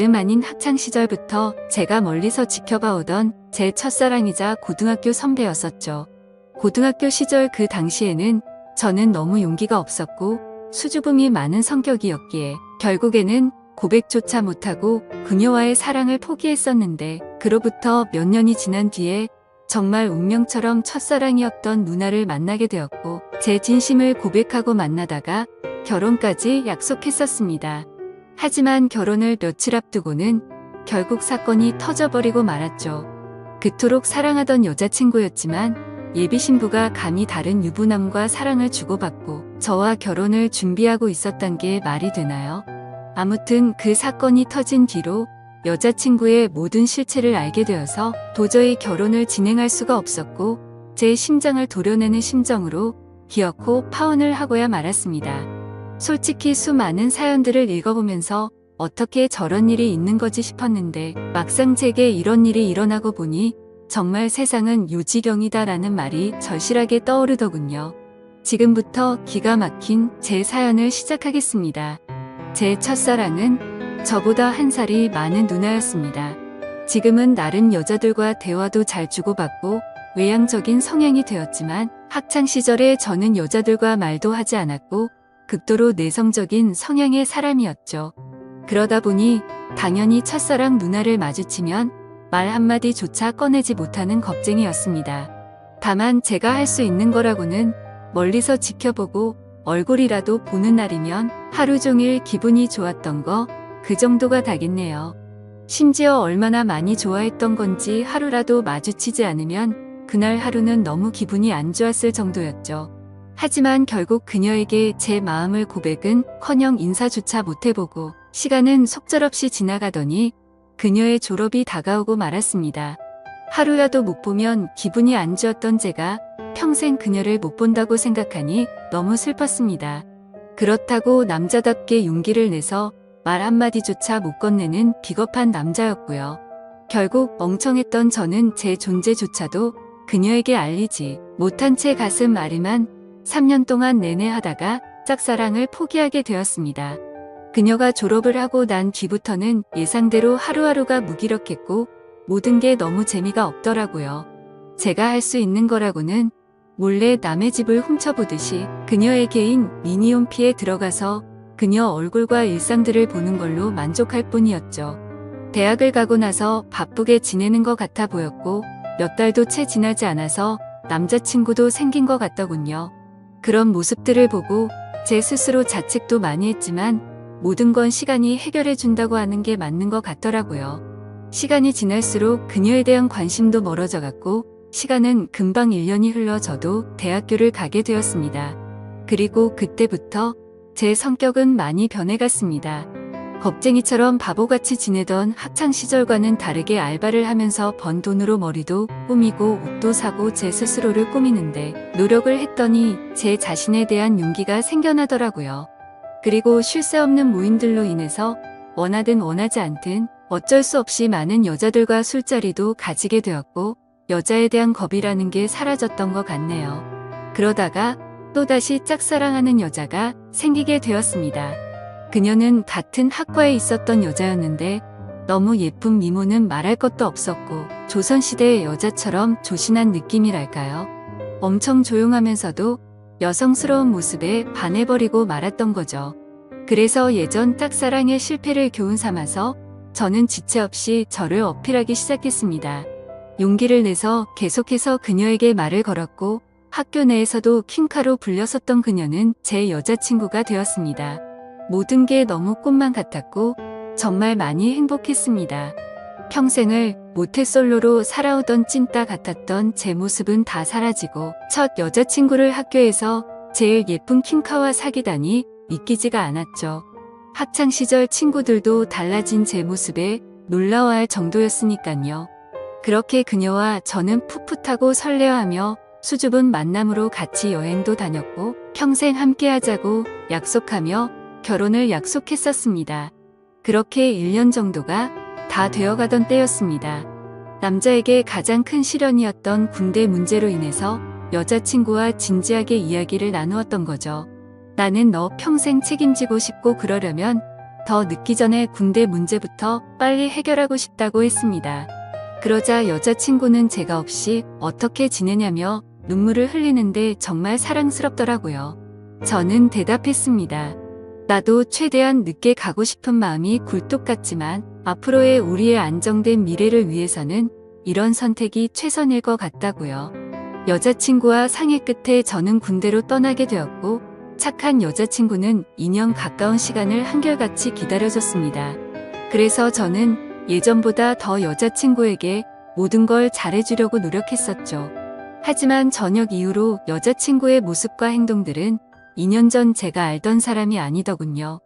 다름 아닌 학창시절부터 제가 멀리서 지켜봐오던 제 첫사랑이자 고등학교 선배였었죠. 고등학교 시절 그 당시에는 저는 너무 용기가 없었고 수줍음이 많은 성격이었기에 결국에는 고백조차 못하고 그녀와의 사랑을 포기했었는데, 그로부터 몇 년이 지난 뒤에 정말 운명처럼 첫사랑이었던 누나를 만나게 되었고 제 진심을 고백하고 만나다가 결혼까지 약속했었습니다. 하지만 결혼을 며칠 앞두고는 결국 사건이 터져버리고 말았죠. 그토록 사랑하던 여자친구였지만 예비 신부가 감히 다른 유부남과 사랑을 주고받고 저와 결혼을 준비하고 있었단 게 말이 되나요? 아무튼 그 사건이 터진 뒤로 여자친구의 모든 실체를 알게 되어서 도저히 결혼을 진행할 수가 없었고 제 심장을 도려내는 심정으로 기어코 파혼을 하고야 말았습니다. 솔직히 수많은 사연들을 읽어보면서 어떻게 저런 일이 있는 거지 싶었는데 막상 제게 이런 일이 일어나고 보니 정말 세상은 요지경이다라는 말이 절실하게 떠오르더군요. 지금부터 기가 막힌 제 사연을 시작하겠습니다. 제 첫사랑은 저보다 1살이 많은 누나였습니다. 지금은 다른 여자들과 대화도 잘 주고받고 외향적인 성향이 되었지만 학창시절에 저는 여자들과 말도 하지 않았고 극도로 내성적인 성향의 사람이었죠. 그러다 보니 당연히 첫사랑 누나를 마주치면 말 한마디조차 꺼내지 못하는 겁쟁이였습니다. 다만 제가 할 수 있는 거라고는 멀리서 지켜보고 얼굴이라도 보는 날이면 하루 종일 기분이 좋았던 거, 그 정도가 다겠네요. 심지어 얼마나 많이 좋아했던 건지 하루라도 마주치지 않으면 그날 하루는 너무 기분이 안 좋았을 정도였죠. 하지만 결국 그녀에게 제 마음을 고백은커녕 인사조차 못해보고 시간은 속절없이 지나가더니 그녀의 졸업이 다가오고 말았습니다. 하루라도 못 보면 기분이 안 좋았던 제가 평생 그녀를 못 본다고 생각하니 너무 슬펐습니다. 그렇다고 남자답게 용기를 내서 말 한마디조차 못 건네는 비겁한 남자였고요. 결국 멍청했던 저는 제 존재조차도 그녀에게 알리지 못한 채 가슴 아리만 3년 동안 내내 하다가 짝사랑을 포기하게 되었습니다. 그녀가 졸업을 하고 난 뒤부터는 예상대로 하루하루가 무기력했고 모든 게 너무 재미가 없더라고요. 제가 할 수 있는 거라고는 몰래 남의 집을 훔쳐보듯이 그녀의 개인 미니홈피에 들어가서 그녀 얼굴과 일상들을 보는 걸로 만족할 뿐이었죠. 대학을 가고 나서 바쁘게 지내는 것 같아 보였고 몇 달도 채 지나지 않아서 남자친구도 생긴 것 같더군요. 그런 모습들을 보고 제 스스로 자책도 많이 했지만 모든 건 시간이 해결해 준다고 하는 게 맞는 것 같더라고요. 시간이 지날수록 그녀에 대한 관심도 멀어져 갔고 시간은 금방 1년이 흘러 저도 대학교를 가게 되었습니다. 그리고 그때부터 제 성격은 많이 변해갔습니다. 겁쟁이처럼 바보같이 지내던 학창시절과는 다르게 알바를 하면서 번 돈으로 머리도 꾸미고 옷도 사고 제 스스로를 꾸미는데 노력을 했더니 제 자신에 대한 용기가 생겨나더라고요. 그리고 쉴 새 없는 모임들로 인해서 원하든 원하지 않든 어쩔 수 없이 많은 여자들과 술자리도 가지게 되었고 여자에 대한 겁이라는 게 사라졌던 것 같네요. 그러다가 또다시 짝사랑하는 여자가 생기게 되었습니다. 그녀는 같은 학과에 있었던 여자였는데 너무 예쁜 미모는 말할 것도 없었고 조선시대의 여자처럼 조신한 느낌이랄까요. 엄청 조용하면서도 여성스러운 모습에 반해버리고 말았던 거죠. 그래서 예전 짝사랑의 실패를 교훈 삼아서 저는 지체 없이 저를 어필하기 시작했습니다. 용기를 내서 계속해서 그녀에게 말을 걸었고 학교 내에서도 퀸카로 불렸었던 그녀는 제 여자친구가 되었습니다. 모든 게 너무 꿈만 같았고 정말 많이 행복했습니다. 평생을 모태솔로로 살아오던 찐따 같았던 제 모습은 다 사라지고 첫 여자친구를 학교에서 제일 예쁜 퀸카와 사귀다니 믿기지가 않았죠. 학창시절 친구들도 달라진 제 모습에 놀라워할 정도였으니깐요. 그렇게 그녀와 저는 풋풋하고 설레어하며 수줍은 만남으로 같이 여행도 다녔고 평생 함께하자고 약속하며 결혼을 약속했었습니다. 그렇게 1년 정도가 다 되어가던 때였습니다. 남자에게 가장 큰 시련이었던 군대 문제로 인해서 여자친구와 진지하게 이야기를 나누었던 거죠. 나는 너 평생 책임지고 싶고 그러려면 더 늦기 전에 군대 문제부터 빨리 해결하고 싶다고 했습니다. 그러자 여자친구는 제가 없이 어떻게 지내냐며 눈물을 흘리는데 정말 사랑스럽더라고요. 저는 대답했습니다. 나도 최대한 늦게 가고 싶은 마음이 굴뚝 같지만 앞으로의 우리의 안정된 미래를 위해서는 이런 선택이 최선일 것 같다고요. 여자친구와 상의 끝에 저는 군대로 떠나게 되었고 착한 여자친구는 2년 가까운 시간을 한결같이 기다려줬습니다. 그래서 저는 예전보다 더 여자친구에게 모든 걸 잘해주려고 노력했었죠. 하지만 저녁 이후로 여자친구의 모습과 행동들은 2년 전 제가 알던 사람이 아니더군요.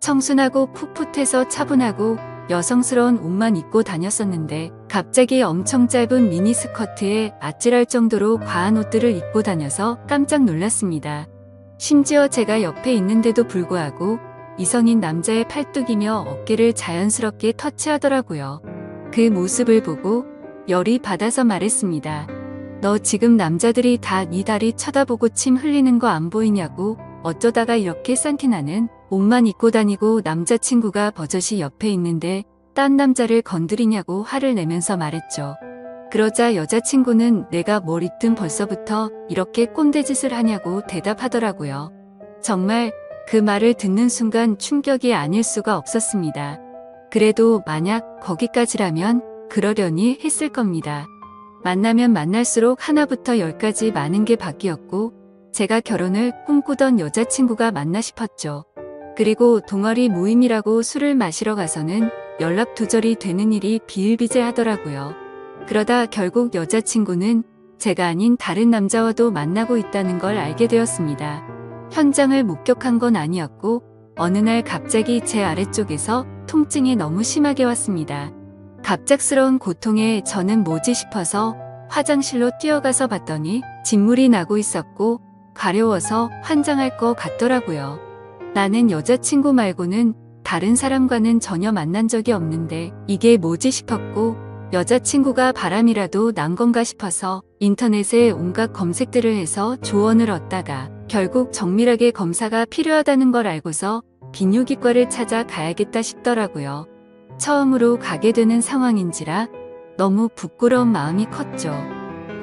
청순하고 풋풋해서 차분하고 여성스러운 옷만 입고 다녔었는데 갑자기 엄청 짧은 미니스커트에 아찔할 정도로 과한 옷들을 입고 다녀서 깜짝 놀랐습니다. 심지어 제가 옆에 있는데도 불구하고 이성인 남자의 팔뚝이며 어깨를 자연스럽게 터치하더라고요. 그 모습을 보고 열이 받아서 말했습니다. 너 지금 남자들이 다 네 다리 쳐다보고 침 흘리는 거 안 보이냐고. 어쩌다가 이렇게 싼티나는 옷만 입고 다니고 남자친구가 버젓이 옆에 있는데 딴 남자를 건드리냐고 화를 내면서 말했죠. 그러자 여자친구는 내가 뭘 입든 벌써부터 이렇게 꼰대짓을 하냐고 대답하더라고요. 정말 그 말을 듣는 순간 충격이 아닐 수가 없었습니다. 그래도 만약 거기까지라면 그러려니 했을 겁니다. 만나면 만날수록 하나부터 열까지 많은 게 바뀌었고 제가 결혼을 꿈꾸던 여자친구가 맞나 싶었죠. 그리고 동아리 모임이라고 술을 마시러 가서는 연락 두절이 되는 일이 비일비재하더라고요. 그러다 결국 여자친구는 제가 아닌 다른 남자와도 만나고 있다는 걸 알게 되었습니다. 현장을 목격한 건 아니었고 어느 날 갑자기 제 아래쪽에서 통증이 너무 심하게 왔습니다. 갑작스러운 고통에 저는 뭐지 싶어서 화장실로 뛰어가서 봤더니 진물이 나고 있었고 가려워서 환장할 것 같더라고요. 나는 여자친구 말고는 다른 사람과는 전혀 만난 적이 없는데 이게 뭐지 싶었고 여자친구가 바람이라도 난 건가 싶어서 인터넷에 온갖 검색들을 해서 조언을 얻다가 결국 정밀하게 검사가 필요하다는 걸 알고서 비뇨기과를 찾아 가야겠다 싶더라고요. 처음으로 가게 되는 상황인지라 너무 부끄러운 마음이 컸죠.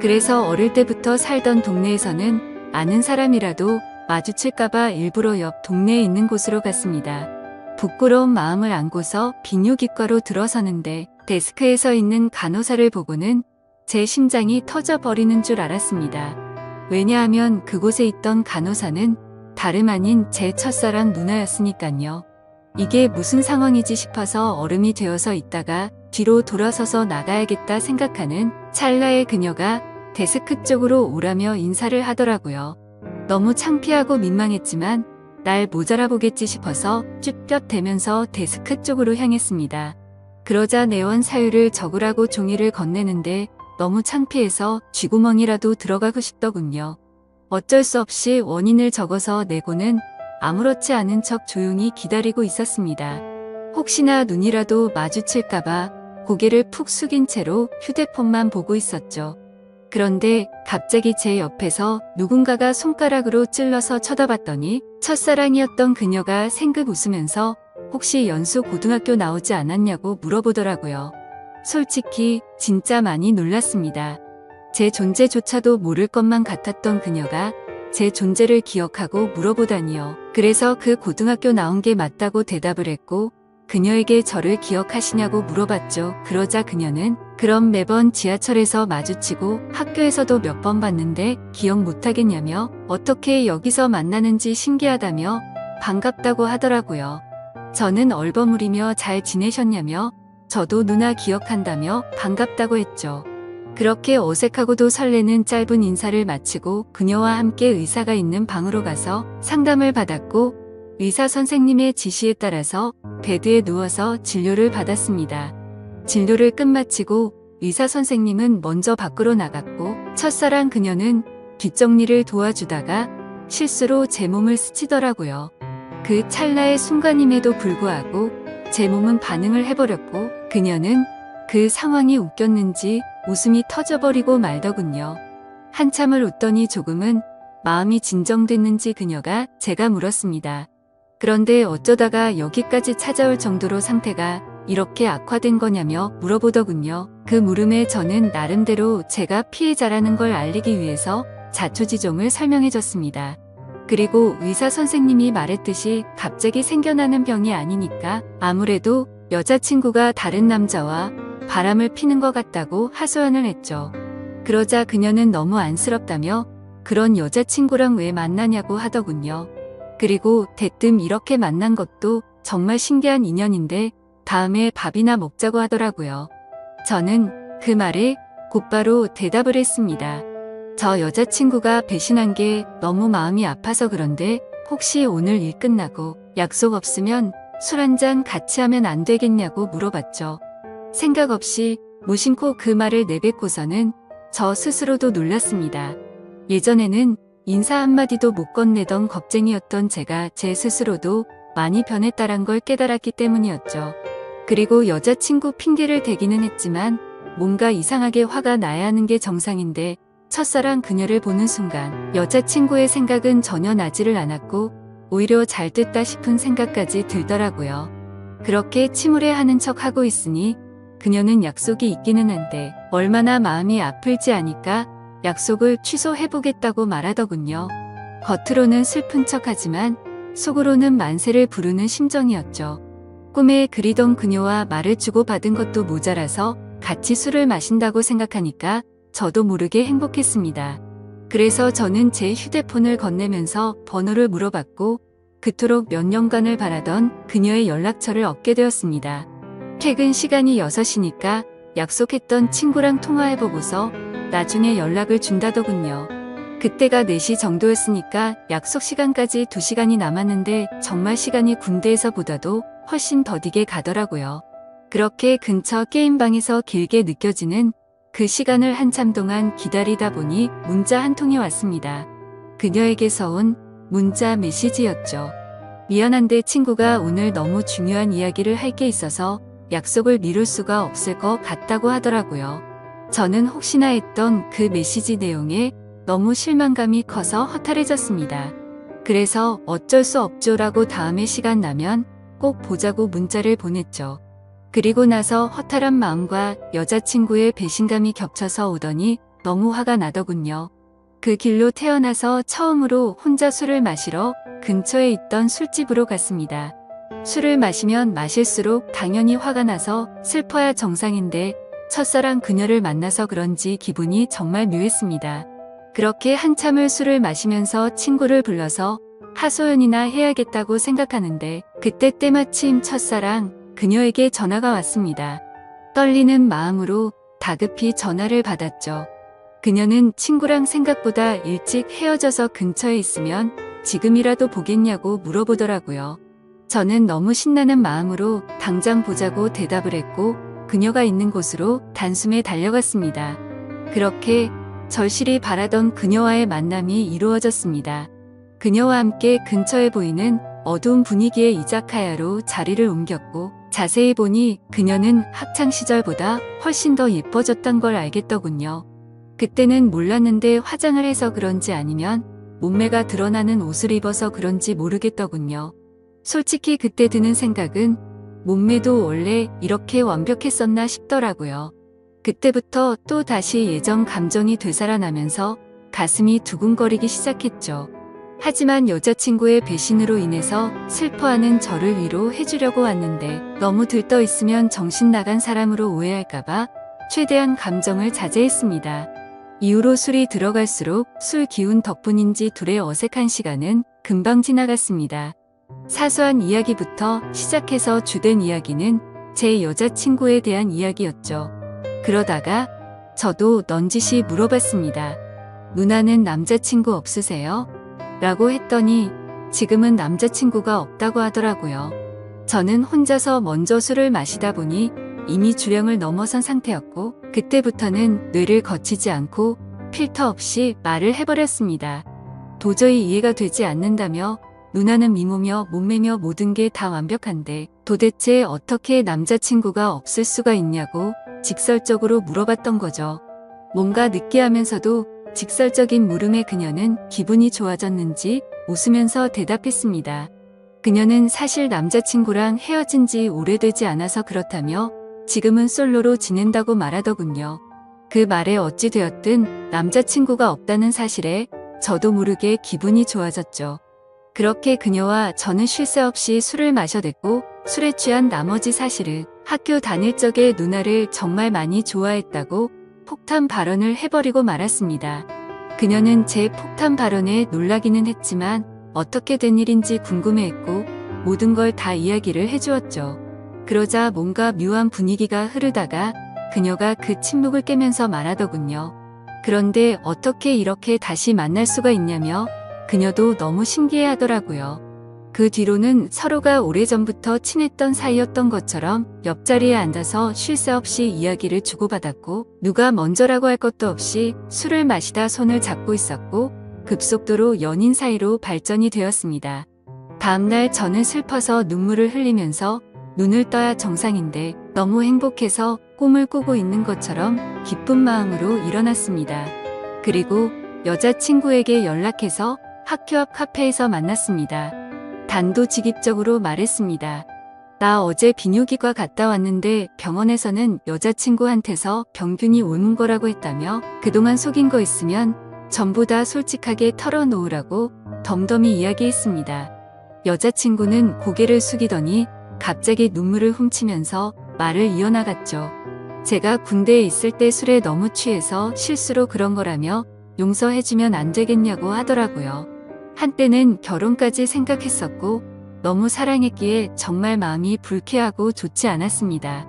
그래서 어릴 때부터 살던 동네에서는 아는 사람이라도 마주칠까봐 일부러 옆 동네에 있는 곳으로 갔습니다. 부끄러운 마음을 안고서 비뇨기과로 들어서는데 데스크에 서 있는 간호사를 보고는 제 심장이 터져버리는 줄 알았습니다. 왜냐하면 그곳에 있던 간호사는 다름 아닌 제 첫사랑 누나였으니깐요. 이게 무슨 상황이지 싶어서 얼음이 되어서 있다가 뒤로 돌아서서 나가야겠다 생각하는 찰나에 그녀가 데스크 쪽으로 오라며 인사를 하더라고요. 너무 창피하고 민망했지만 날 모자라보겠지 싶어서 쭈뼛대면서 데스크 쪽으로 향했습니다. 그러자 내원 사유를 적으라고 종이를 건네는데 너무 창피해서 쥐구멍이라도 들어가고 싶더군요. 어쩔 수 없이 원인을 적어서 내고는 아무렇지 않은 척 조용히 기다리고 있었습니다. 혹시나 눈이라도 마주칠까봐 고개를 푹 숙인 채로 휴대폰만 보고 있었죠. 그런데 갑자기 제 옆에서 누군가가 손가락으로 찔러서 쳐다봤더니 첫사랑이었던 그녀가 생긋 웃으면서 혹시 연수 고등학교 나오지 않았냐고 물어보더라고요. 솔직히 진짜 많이 놀랐습니다. 제 존재조차도 모를 것만 같았던 그녀가 제 존재를 기억하고 물어보다니요. 그래서 그 고등학교 나온 게 맞다고 대답을 했고 그녀에게 저를 기억하시냐고 물어봤죠. 그러자 그녀는 그럼 매번 지하철에서 마주치고 학교에서도 몇 번 봤는데 기억 못하겠냐며 어떻게 여기서 만나는지 신기하다며 반갑다고 하더라고요. 저는 얼버무리며 잘 지내셨냐며 저도 누나 기억한다며 반갑다고 했죠. 그렇게 어색하고도 설레는 짧은 인사를 마치고 그녀와 함께 의사가 있는 방으로 가서 상담을 받았고 의사 선생님의 지시에 따라서 베드에 누워서 진료를 받았습니다. 진료를 끝마치고 의사 선생님은 먼저 밖으로 나갔고 첫사랑 그녀는 뒷정리를 도와주다가 실수로 제 몸을 스치더라고요. 그 찰나의 순간임에도 불구하고 제 몸은 반응을 해버렸고 그녀는 그 상황이 웃겼는지 웃음이 터져버리고 말더군요. 한참을 웃더니 조금은 마음이 진정됐는지 그녀가 제가 물었습니다. 그런데 어쩌다가 여기까지 찾아올 정도로 상태가 이렇게 악화된 거냐며 물어보더군요. 그 물음에 저는 나름대로 제가 피해자라는 걸 알리기 위해서 자초지종을 설명해줬습니다. 그리고 의사 선생님이 말했듯이 갑자기 생겨나는 병이 아니니까 아무래도 여자친구가 다른 남자와 바람을 피는 것 같다고 하소연을 했죠. 그러자 그녀는 너무 안쓰럽다며 그런 여자친구랑 왜 만나냐고 하더군요. 그리고 대뜸 이렇게 만난 것도 정말 신기한 인연인데 다음에 밥이나 먹자고 하더라고요. 저는 그 말에 곧바로 대답을 했습니다. 저 여자친구가 배신한 게 너무 마음이 아파서 그런데 혹시 오늘 일 끝나고 약속 없으면 술 한잔 같이 하면 안 되겠냐고 물어봤죠. 생각 없이 무심코 그 말을 내뱉고서는 저 스스로도 놀랐습니다. 예전에는 인사 한마디도 못 건네던 겁쟁이였던 제가 제 스스로도 많이 변했다란 걸 깨달았기 때문이었죠. 그리고 여자친구 핑계를 대기는 했지만 뭔가 이상하게 화가 나야 하는 게 정상인데 첫사랑 그녀를 보는 순간 여자친구의 생각은 전혀 나지를 않았고 오히려 잘 됐다 싶은 생각까지 들더라고요. 그렇게 침울해하는 척하고 있으니 그녀는 약속이 있기는 한데 얼마나 마음이 아플지 아니까 약속을 취소해보겠다고 말하더군요. 겉으로는 슬픈 척하지만 속으로는 만세를 부르는 심정이었죠. 꿈에 그리던 그녀와 말을 주고받은 것도 모자라서 같이 술을 마신다고 생각하니까 저도 모르게 행복했습니다. 그래서 저는 제 휴대폰을 건네면서 번호를 물어봤고 그토록 몇 년간을 바라던 그녀의 연락처를 얻게 되었습니다. 퇴근 시간이 6시니까 약속했던 친구랑 통화해보고서 나중에 연락을 준다더군요. 그때가 4시 정도였으니까 약속 시간까지 2시간이 남았는데 정말 시간이 군대에서 보다도 훨씬 더디게 가더라고요. 그렇게 근처 게임방에서 길게 느껴지는 그 시간을 한참 동안 기다리다 보니 문자 한 통이 왔습니다. 그녀에게서 온 문자 메시지였죠. 미안한데 친구가 오늘 너무 중요한 이야기를 할 게 있어서 약속을 미룰 수가 없을 것 같다고 하더라고요. 저는 혹시나 했던 그 메시지 내용에 너무 실망감이 커서 허탈해졌습니다. 그래서 어쩔 수 없죠라고 다음에 시간 나면 꼭 보자고 문자를 보냈죠. 그리고 나서 허탈한 마음과 여자친구의 배신감이 겹쳐서 오더니 너무 화가 나더군요. 그 길로 태어나서 처음으로 혼자 술을 마시러 근처에 있던 술집으로 갔습니다. 술을 마시면 마실수록 당연히 화가 나서 슬퍼야 정상인데 첫사랑 그녀를 만나서 그런지 기분이 정말 묘했습니다. 그렇게 한참을 술을 마시면서 친구를 불러서 하소연이나 해야겠다고 생각하는데 그때 때마침 첫사랑 그녀에게 전화가 왔습니다. 떨리는 마음으로 다급히 전화를 받았죠. 그녀는 친구랑 생각보다 일찍 헤어져서 근처에 있으면 지금이라도 보겠냐고 물어보더라고요. 저는 너무 신나는 마음으로 당장 보자고 대답을 했고 그녀가 있는 곳으로 단숨에 달려갔습니다. 그렇게 절실히 바라던 그녀와의 만남이 이루어졌습니다. 그녀와 함께 근처에 보이는 어두운 분위기의 이자카야로 자리를 옮겼고 자세히 보니 그녀는 학창시절보다 훨씬 더 예뻐졌던 걸 알겠더군요. 그때는 몰랐는데 화장을 해서 그런지 아니면 몸매가 드러나는 옷을 입어서 그런지 모르겠더군요. 솔직히 그때 드는 생각은 몸매도 원래 이렇게 완벽했었나 싶더라고요. 그때부터 또 다시 예전 감정이 되살아나면서 가슴이 두근거리기 시작했죠. 하지만 여자친구의 배신으로 인해서 슬퍼하는 저를 위로해주려고 왔는데 너무 들떠 있으면 정신 나간 사람으로 오해할까봐 최대한 감정을 자제했습니다. 이후로 술이 들어갈수록 술 기운 덕분인지 둘의 어색한 시간은 금방 지나갔습니다. 사소한 이야기부터 시작해서 주된 이야기는 제 여자친구에 대한 이야기였죠. 그러다가 저도 넌지시 물어봤습니다. 누나는 남자친구 없으세요? 라고 했더니 지금은 남자친구가 없다고 하더라고요. 저는 혼자서 먼저 술을 마시다 보니 이미 주량을 넘어선 상태였고 그때부터는 뇌를 거치지 않고 필터 없이 말을 해버렸습니다. 도저히 이해가 되지 않는다며 누나는 미모며 몸매며 모든 게 다 완벽한데 도대체 어떻게 남자친구가 없을 수가 있냐고 직설적으로 물어봤던 거죠. 뭔가 느끼하면서도 직설적인 물음에 그녀는 기분이 좋아졌는지 웃으면서 대답했습니다. 그녀는 사실 남자친구랑 헤어진 지 오래되지 않아서 그렇다며 지금은 솔로로 지낸다고 말하더군요. 그 말에 어찌 되었든 남자친구가 없다는 사실에 저도 모르게 기분이 좋아졌죠. 그렇게 그녀와 저는 쉴 새 없이 술을 마셔댔고 술에 취한 나머지 사실은 학교 다닐 적에 누나를 정말 많이 좋아했다고 폭탄 발언을 해버리고 말았습니다. 그녀는 제 폭탄 발언에 놀라기는 했지만 어떻게 된 일인지 궁금해했고 모든 걸 다 이야기를 해주었죠. 그러자 뭔가 묘한 분위기가 흐르다가 그녀가 그 침묵을 깨면서 말하더군요. 그런데 어떻게 이렇게 다시 만날 수가 있냐며 그녀도 너무 신기해하더라고요. 그 뒤로는 서로가 오래전부터 친했던 사이였던 것처럼 옆자리에 앉아서 쉴 새 없이 이야기를 주고받았고 누가 먼저라고 할 것도 없이 술을 마시다 손을 잡고 있었고 급속도로 연인 사이로 발전이 되었습니다. 다음날 저는 슬퍼서 눈물을 흘리면서 눈을 떠야 정상인데 너무 행복해서 꿈을 꾸고 있는 것처럼 기쁜 마음으로 일어났습니다. 그리고 여자친구에게 연락해서 학교 앞 카페에서 만났습니다. 단도직입적으로 말했습니다. 나 어제 비뇨기과 갔다 왔는데 병원에서는 여자친구한테서 병균이 옮은 거라고 했다며 그동안 속인 거 있으면 전부 다 솔직하게 털어놓으라고 덤덤히 이야기했습니다. 여자친구는 고개를 숙이더니 갑자기 눈물을 훔치면서 말을 이어나갔죠. 제가 군대에 있을 때 술에 너무 취해서 실수로 그런 거라며 용서해주면 안 되겠냐고 하더라고요. 한때는 결혼까지 생각했었고 너무 사랑했기에 정말 마음이 불쾌하고 좋지 않았습니다.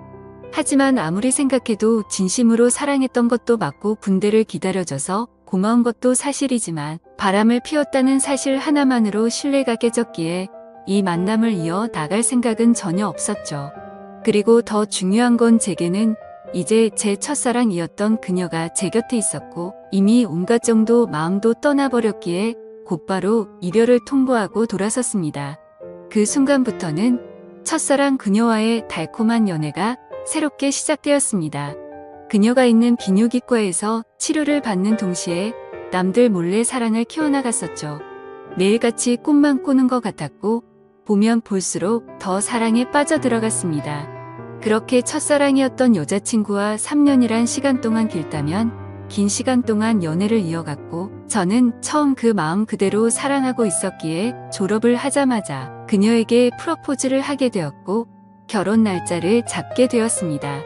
하지만 아무리 생각해도 진심으로 사랑했던 것도 맞고 군대를 기다려줘서 고마운 것도 사실이지만 바람을 피웠다는 사실 하나만으로 신뢰가 깨졌기에 이 만남을 이어 나갈 생각은 전혀 없었죠. 그리고 더 중요한 건 제게는 이제 제 첫사랑이었던 그녀가 제 곁에 있었고 이미 온갖 정도 마음도 떠나버렸기에 곧바로 이별을 통보하고 돌아섰습니다. 그 순간부터는 첫사랑 그녀와의 달콤한 연애가 새롭게 시작되었습니다. 그녀가 있는 비뇨기과에서 치료를 받는 동시에 남들 몰래 사랑을 키워나갔었죠. 매일같이 꿈만 꾸는 것 같았고 보면 볼수록 더 사랑에 빠져들어갔습니다. 그렇게 첫사랑이었던 여자친구와 3년이란 시간 동안 길다면 긴 시간 동안 연애를 이어갔고 저는 처음 그 마음 그대로 사랑하고 있었기에 졸업을 하자마자 그녀에게 프로포즈를 하게 되었고 결혼 날짜를 잡게 되었습니다.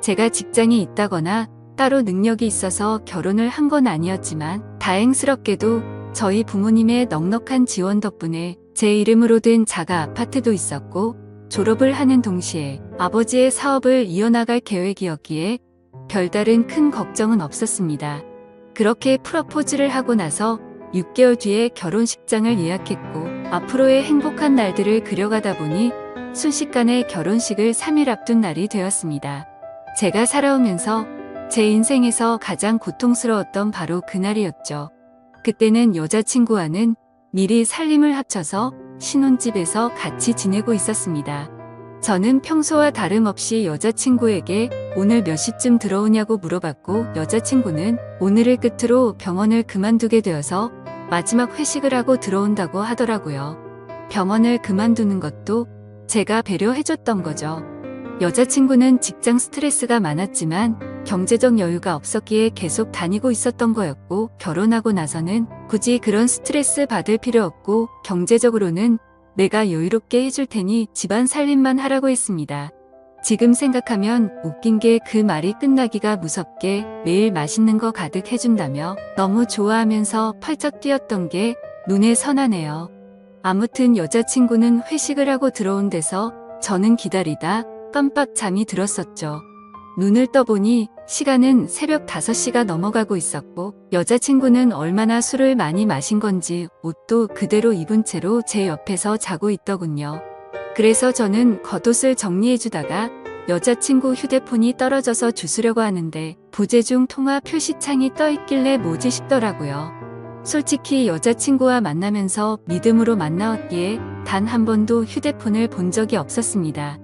제가 직장이 있다거나 따로 능력이 있어서 결혼을 한 건 아니었지만 다행스럽게도 저희 부모님의 넉넉한 지원 덕분에 제 이름으로 된 자가 아파트도 있었고 졸업을 하는 동시에 아버지의 사업을 이어나갈 계획이었기에 별다른 큰 걱정은 없었습니다. 그렇게 프로포즈를 하고 나서 6개월 뒤에 결혼식장을 예약했고 앞으로의 행복한 날들을 그려가다 보니 순식간에 결혼식을 3일 앞둔 날이 되었습니다. 제가 살아오면서 제 인생에서 가장 고통스러웠던 바로 그날이었죠. 그때는 여자친구와는 미리 살림을 합쳐서 신혼집에서 같이 지내고 있었습니다. 저는 평소와 다름없이 여자친구에게 오늘 몇 시쯤 들어오냐고 물어봤고 여자친구는 오늘을 끝으로 병원을 그만두게 되어서 마지막 회식을 하고 들어온다고 하더라고요. 병원을 그만두는 것도 제가 배려해줬던 거죠. 여자친구는 직장 스트레스가 많았지만 경제적 여유가 없었기에 계속 다니고 있었던 거였고 결혼하고 나서는 굳이 그런 스트레스 받을 필요 없고 경제적으로는 내가 여유롭게 해줄 테니 집안 살림만 하라고 했습니다. 지금 생각하면 웃긴 게 그 말이 끝나기가 무섭게 매일 맛있는 거 가득 해준다며 너무 좋아하면서 펄쩍 뛰었던 게 눈에 선하네요. 아무튼 여자친구는 회식을 하고 들어온 데서 저는 기다리다 깜빡 잠이 들었었죠. 눈을 떠보니 시간은 새벽 5시가 넘어가고 있었고 여자친구는 얼마나 술을 많이 마신 건지 옷도 그대로 입은 채로 제 옆에서 자고 있더군요. 그래서 저는 겉옷을 정리해주다가 여자친구 휴대폰이 떨어져서 주우려고 하는데 부재중 통화 표시창이 떠있길래 뭐지 싶더라고요. 솔직히 여자친구와 만나면서 믿음으로 만나왔기에 단 한 번도 휴대폰을 본 적이 없었습니다.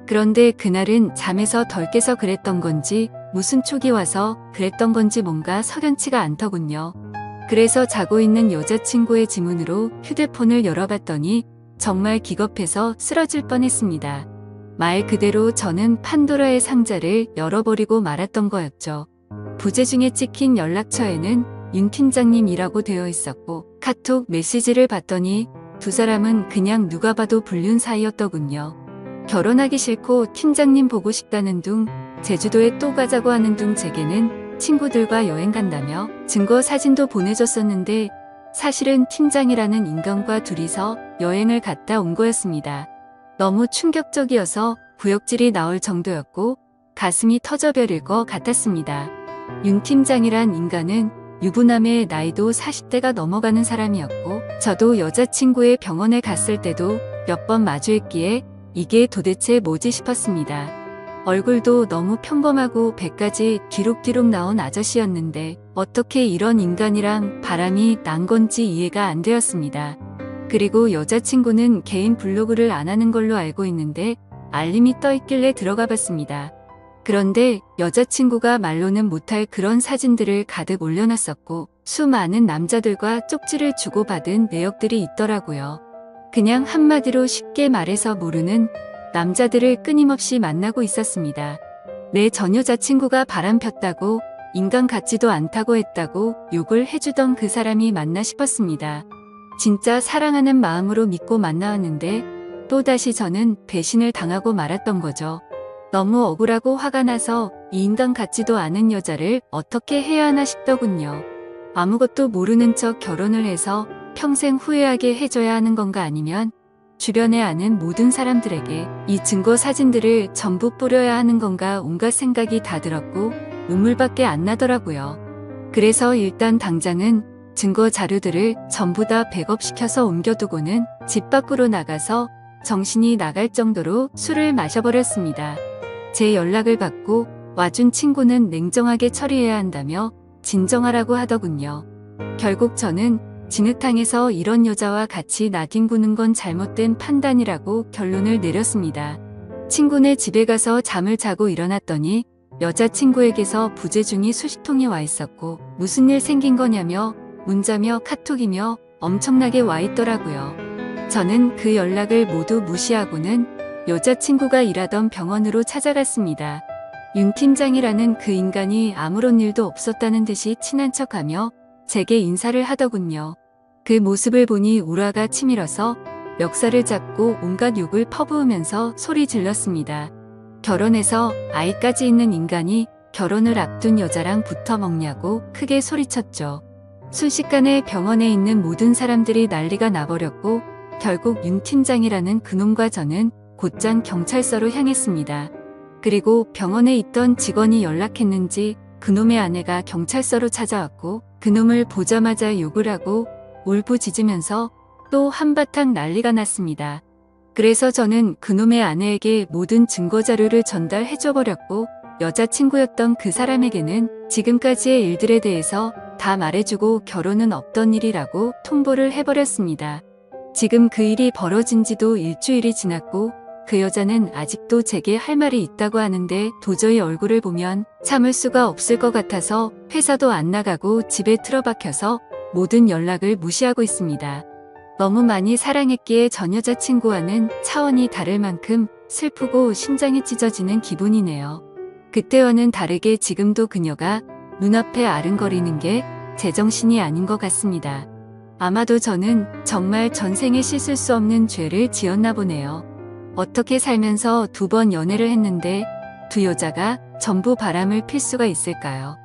그런데 그날은 잠에서 덜 깨서 그랬던 건지 무슨 촉이 와서 그랬던 건지 뭔가 석연치가 않더군요. 그래서 자고 있는 여자친구의 지문으로 휴대폰을 열어봤더니 정말 기겁해서 쓰러질 뻔했습니다. 말 그대로 저는 판도라의 상자를 열어버리고 말았던 거였죠. 부재 중에 찍힌 연락처에는 윤 팀장님이라고 되어 있었고 카톡 메시지를 봤더니 두 사람은 그냥 누가 봐도 불륜 사이였더군요. 결혼하기 싫고 팀장님 보고 싶다는 둥, 제주도에 또 가자고 하는 둥 제게는 친구들과 여행 간다며 증거 사진도 보내줬었는데 사실은 팀장이라는 인간과 둘이서 여행을 갔다 온 거였습니다. 너무 충격적이어서 구역질이 나올 정도였고 가슴이 터져버릴 것 같았습니다. 윤 팀장이란 인간은 유부남의 나이도 40대가 넘어가는 사람이었고 저도 여자친구의 병원에 갔을 때도 몇 번 마주했기에 이게 도대체 뭐지 싶었습니다. 얼굴도 너무 평범하고 배까지 뒤룩뒤룩 나온 아저씨였는데 어떻게 이런 인간이랑 바람이 난 건지 이해가 안 되었습니다. 그리고 여자친구는 개인 블로그를 안 하는 걸로 알고 있는데 알림이 떠 있길래 들어가 봤습니다. 그런데 여자친구가 말로는 못할 그런 사진들을 가득 올려놨었고 수많은 남자들과 쪽지를 주고받은 내역들이 있더라고요. 그냥 한마디로 쉽게 말해서 모르는 남자들을 끊임없이 만나고 있었습니다. 내 전 여자친구가 바람 폈다고 인간 같지도 않다고 했다고 욕을 해주던 그 사람이 맞나 싶었습니다. 진짜 사랑하는 마음으로 믿고 만나왔는데 또다시 저는 배신을 당하고 말았던 거죠. 너무 억울하고 화가 나서 이 인간 같지도 않은 여자를 어떻게 해야 하나 싶더군요. 아무것도 모르는 척 결혼을 해서 평생 후회하게 해줘야 하는 건가 아니면 주변에 아는 모든 사람들에게 이 증거 사진들을 전부 뿌려야 하는 건가 온갖 생각이 다 들었고 눈물밖에 안 나더라고요. 그래서 일단 당장은 증거 자료들을 전부 다 백업시켜서 옮겨두고는 집 밖으로 나가서 정신이 나갈 정도로 술을 마셔버렸습니다. 제 연락을 받고 와준 친구는 냉정하게 처리해야 한다며 진정하라고 하더군요. 결국 저는 진흙탕에서 이런 여자와 같이 나뒹구는 건 잘못된 판단이라고 결론을 내렸습니다. 친구네 집에 가서 잠을 자고 일어났더니 여자친구에게서 부재중이 수십 통이 와 있었고 무슨 일 생긴 거냐며 문자며 카톡이며 엄청나게 와 있더라고요. 저는 그 연락을 모두 무시하고는 여자친구가 일하던 병원으로 찾아갔습니다. 윤 팀장이라는 그 인간이 아무런 일도 없었다는 듯이 친한 척하며 제게 인사를 하더군요. 그 모습을 보니 우라가 치밀어서 멱살을 잡고 온갖 욕을 퍼부으면서 소리 질렀습니다. 결혼해서 아이까지 있는 인간이 결혼을 앞둔 여자랑 붙어 먹냐고 크게 소리쳤죠. 순식간에 병원에 있는 모든 사람들이 난리가 나버렸고 결국 윤 팀장이라는 그놈과 저는 곧장 경찰서로 향했습니다. 그리고 병원에 있던 직원이 연락했는지 그놈의 아내가 경찰서로 찾아왔고 그놈을 보자마자 욕을 하고 울부짖으면서 또 한바탕 난리가 났습니다. 그래서 저는 그놈의 아내에게 모든 증거 자료를 전달해줘버렸고 여자친구였던 그 사람에게는 지금까지의 일들에 대해서 다 말해주고 결혼은 없던 일이라고 통보를 해버렸습니다. 지금 그 일이 벌어진 지도 일주일이 지났고 그 여자는 아직도 제게 할 말이 있다고 하는데 도저히 얼굴을 보면 참을 수가 없을 것 같아서 회사도 안 나가고 집에 틀어박혀서 모든 연락을 무시하고 있습니다. 너무 많이 사랑했기에 전 여자친구와는 차원이 다를 만큼 슬프고 심장이 찢어지는 기분이네요. 그때와는 다르게 지금도 그녀가 눈앞에 아른거리는 게 제정신이 아닌 것 같습니다. 아마도 저는 정말 전생에 씻을 수 없는 죄를 지었나 보네요. 어떻게 살면서 2번 연애를 했는데 두 여자가 전부 바람을 필 수가 있을까요?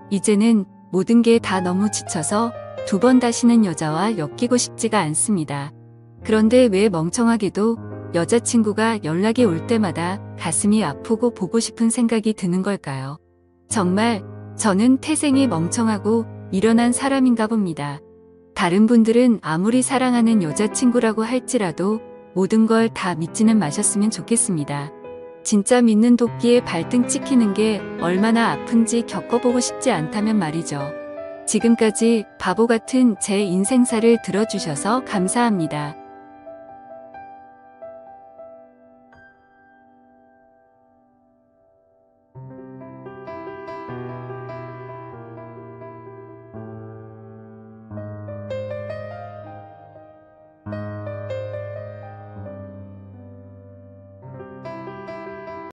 이제는 모든 게 다 너무 지쳐서 2번 다시는 여자와 엮이고 싶지가 않습니다. 그런데 왜 멍청하게도 여자친구가 연락이 올 때마다 가슴이 아프고 보고 싶은 생각이 드는 걸까요? 정말 저는 태생이 멍청하고 미련한 사람인가 봅니다. 다른 분들은 아무리 사랑하는 여자친구라고 할지라도 모든 걸 다 믿지는 마셨으면 좋겠습니다. 진짜 믿는 도끼에 발등 찍히는 게 얼마나 아픈지 겪어보고 싶지 않다면 말이죠. 지금까지 바보 같은 제 인생사를 들어주셔서 감사합니다.